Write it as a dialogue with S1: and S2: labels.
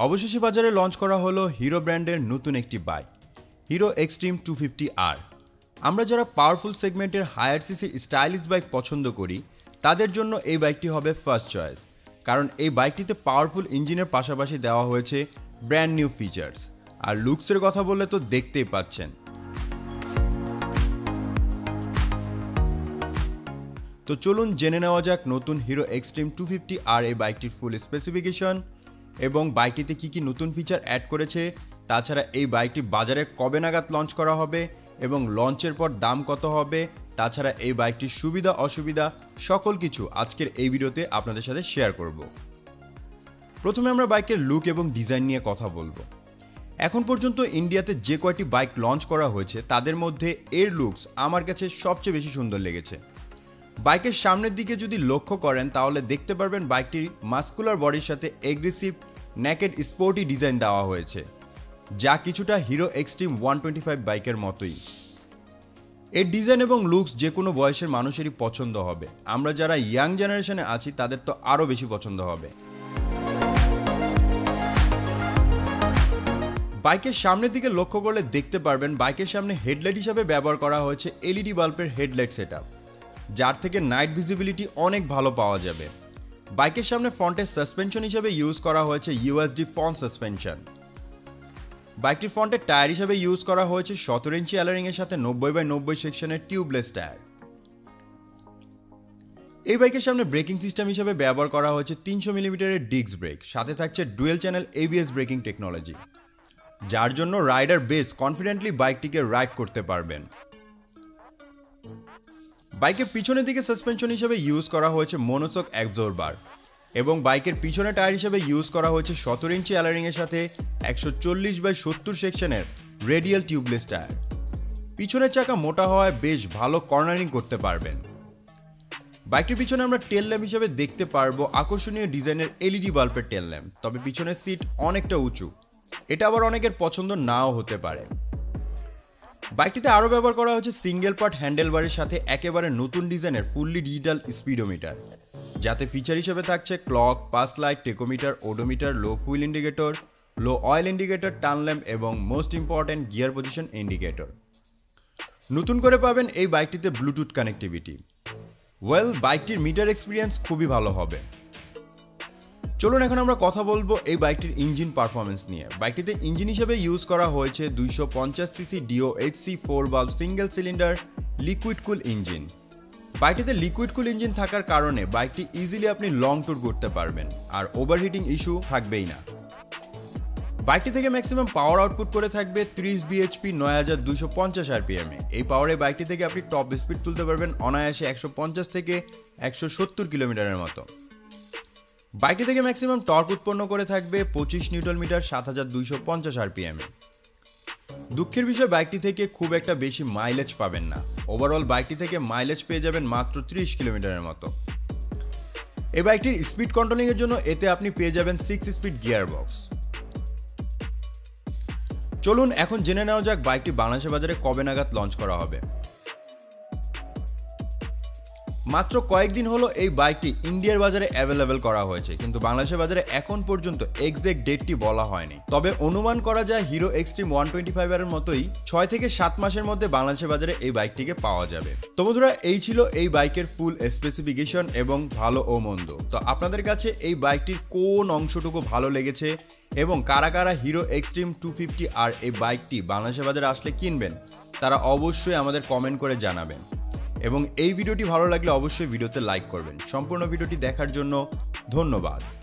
S1: অবশেষে বাজারে লঞ্চ করা হলো হিরো ব্র্যান্ডের নতুন একটি বাইক হিরো এক্সট্রিম 250R। আমরা যারা পাওয়ারফুল সেগমেন্টের হায়ার সিসির স্টাইলিশ বাইক পছন্দ করি তাদের জন্য এই বাইকটি হবে ফার্স্ট চয়েস, কারণ এই বাইকটিতে পাওয়ারফুল ইঞ্জিনের পাশাপাশি দেওয়া হয়েছে ব্র্যান্ড নিউ ফিচার্স। আর লুকসের কথা বললে তো দেখতেই পাচ্ছেন। তো চলুন জেনে নেওয়া যাক নতুন হিরো এক্সট্রিম 250R এই বাইকটির ফুল স্পেসিফিকেশন এবং বাইকটিতে কি কি নতুন ফিচার অ্যাড করেছে, তাছাড়া এই বাইকটি বাজারে কবে নাগাদ লঞ্চ করা হবে এবং লঞ্চের পর দাম কত হবে, তাছাড়া এই বাইকটির সুবিধা অসুবিধা সকল কিছু আজকের এই ভিডিওতে আপনাদের সাথে শেয়ার করব। প্রথমে আমরা বাইকের লুক এবং ডিজাইন নিয়ে কথা বলবো। এখন পর্যন্ত ইন্ডিয়াতে যে কয়টি বাইক লঞ্চ করা হয়েছে তাদের মধ্যে এর লুকস আমার কাছে সবচেয়ে বেশি সুন্দর লেগেছে। বাইকের সামনের দিকে যদি লক্ষ্য করেন তাহলে দেখতে পারবেন বাইকটির মাস্কুলার বডির সাথে এগ্রেসিভ নেকেড স্পোর্টি ডিজাইন দেওয়া হয়েছে, যা কিছুটা হিরো এক্সট্রিম 125 বাইকের মতোই। এর ডিজাইন এবং লুকস যে কোনো বয়সের মানুষেরই পছন্দ হবে। আমরা যারা ইয়াং জেনারেশনে আছি তাদের তো আরও বেশি পছন্দ হবে। বাইকের সামনের দিকে লক্ষ্য করলে দেখতে পারবেন বাইকের সামনে হেডলাইট হিসাবে ব্যবহার করা হয়েছে এলইডি বাল্বের হেডলাইট সেটআপ, যার থেকে নাইট ভিজিবিলিটি অনেক ভালো পাওয়া যাবে। বাইকের সামনে ফ্রন্টের সাসপেনশন হিসেবে ইউজ করা হয়েছে ইউএসডি ফ্রন্ট সাসপেনশন। বাইকটির ফ্রন্টের টায়ার হিসেবে ইউজ করা হয়েছে 17 ইঞ্চি অ্যালারিং এর সাথে 90/90 সেকশনের টিউবলেস টায়ার। এই বাইকের সামনে ব্রেকিং সিস্টেম হিসেবে ব্যবহার করা হয়েছে 300 মিলিমিটারের ডিস্ক ব্রেক, সাথে থাকছে dual channel ABS braking technology, যার জন্য রাইডার বেশ কনফিডেন্টলি বাইকটিকে রাইড করতে পারবেন। বাইকের পিছনের দিকে সাসপেনশন হিসেবে ইউজ করা হয়েছে মনোশক অ্যাবজর্বার এবং বাইকের পিছনে টায়ার হিসেবে ইউজ করা হয়েছে 17 ইঞ্চি অ্যালারিং এর সাথে 140/70 সেকশনের রেডিয়াল টিউবলেস টায়ার। পিছনের চাকা মোটা হওয়ায় বেশ ভালো কর্নারিং করতে পারবেন। বাইকটির পিছনে আমরা টেল ল্যাম্প হিসেবে দেখতে পারবো আকর্ষণীয় ডিজাইনের এলইডি বাল্বের টেল ল্যাম্প, তবে পিছনের সিট অনেকটা উঁচু, এটা আবার অনেকের পছন্দ নাও হতে পারে। বাইকটিতে আরও ব্যবহার করা হচ্ছে সিঙ্গেল পার্ট হ্যান্ডেলবারের সাথে একেবারে নতুন ডিজাইনের ফুললি ডিজিটাল স্পিডোমিটার, যাতে ফিচার হিসেবে থাকছে clock, pass light, tachometer, odometer, low fuel indicator, low oil indicator, turn lamp এবং most important gear position indicator. নতুন করে পাবেন এই বাইকটিতে ব্লুটুথ কানেক্টিভিটি। বাইকটির মিটার এক্সপিরিয়েন্স খুবই ভালো হবে। চলুন এখন আমরা কথা বলবো এই বাইকটির ইঞ্জিন পারফরমেন্স নিয়ে। বাইকটিতে ইঞ্জিন হিসেবে ইউজ করা হয়েছে 250 CC DOHC 4 valve single cylinder liquid cool engine. বাইকটিতে লিকুইড কুল ইঞ্জিন থাকার কারণে বাইকটি ইজিলি আপনি লং ট্যুর করতে পারবেন, আর ওভারহিটিং ইস্যু থাকবেই না। বাইকটি থেকে ম্যাক্সিমাম পাওয়ার আউটপুট করে থাকবে 30 bhp 9250 rpm এ। এই পাওয়ারে বাইকটি থেকে আপনি টপ স্পিড তুলতে পারবেন অনায়াসে 150 থেকে 170 কিলোমিটারের মতো। বাইকটি থেকে ম্যাক্সিমাম টর্ক উৎপন্ন করে থাকবে 25 নিউটন মিটার 7250 rpm এ। দুঃখের বিষয় বাইকটি থেকে খুব একটা বেশি মাইলেজ পাবেন না। ওভারঅল বাইকটি থেকে মাইলেজ পেয়ে যাবেন মাত্র 30 কিলোমিটারের মতো। এই বাইকটির স্পিড কন্ট্রোলিং এর জন্য এতে আপনি পেয়ে যাবেন 6 স্পিড গিয়ার বক্স। চলুন এখন জেনে নেওয়া যাক বাইকটি বাংলাদেশের বাজারে কবে নাগাদ লঞ্চ করা হবে। মাত্র কয়েকদিন হলো এই বাইকটি ইন্ডিয়ার বাজারে অ্যাভেলেবেল করা হয়েছে, কিন্তু বাংলাদেশের বাজারে এখন পর্যন্ত এক্সাক্ট ডেটটি বলা হয়নি। তবে অনুমান করা যায় হিরো এক্সট্রিম 125 এর মতোই 6 থেকে 7 মাসের মধ্যে বাংলাদেশের বাজারে এই বাইকটিকে পাওয়া যাবে। তো বন্ধুরা, এই ছিল এই বাইকের ফুল স্পেসিফিকেশন এবং ভালো ও মন্দ। তো আপনাদের কাছে এই বাইকটির কোন অংশটুকু ভালো লেগেছে এবং কারা কারা হিরো এক্সট্রিম 250R এই বাইকটি বাংলাদেশের বাজারে আসলে কিনবেন, তারা অবশ্যই আমাদের কমেন্ট করে জানাবেন। এবং এই ভিডিওটি ভালো লাগলে অবশ্যই ভিডিওতে লাইক করবেন। সম্পূর্ণ ভিডিওটি দেখার জন্য ধন্যবাদ।